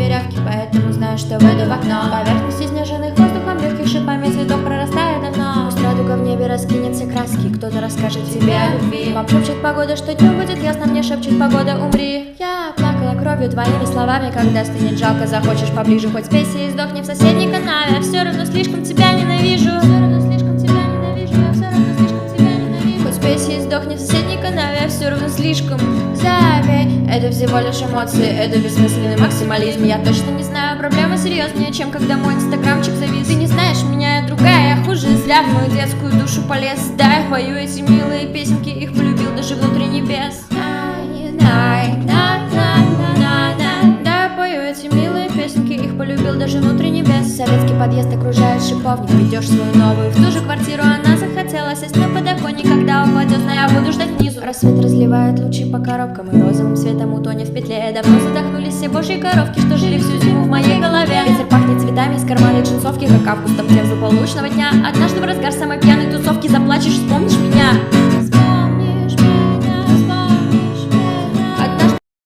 дырявки, поэтому знаю, что выйду в окно. Поверхность изнеженных воздухом, легких шипами цветов прорастает давно. Пусть радуга в небе раскинет все краски, кто-то расскажет тебе о любви. Вам шепчет погода, что днем будет ясно, мне шепчет погода, умри. Я плакала кровью твоими словами, когда станет жалко, захочешь поближе, хоть спейся и сдохни в соседней канаве. Я все равно слишком тебя ненавижу. Все равно слишком тебя ненавижу. Я все равно слишком тебя ненавижу. Хоть спейся и сдохни в соседней канаве, я все равно слишком. Забей, это всего лишь эмоции, это бессмысленный максимализм. Я точно не знаю, проблема серьезнее, чем когда мой инстаграмчик завис. Ты не знаешь меня, я другая, я хуже. Зря в мою детскую душу полез. Да, я пою эти милые песенки, их полюбил даже внутри небес. Да, я пою эти милые песенки, их полюбил даже внутри небес. Советский подъезд окружает шиповник, ведешь свою новую в ту же квартиру. Она захотела сесть на подоконник, когда упадет, но я буду ждать внизу. Рассвет разливает лучи по коробкам и розовым светом утонет в петле. Давно задохнулись все божьи коровки, что жили всю зиму в моей голове. Ветер пахнет цветами из кармана джинсовки, как августом к концу полуночного дня. Однажды в разгар самой пьяной тусовки заплачешь.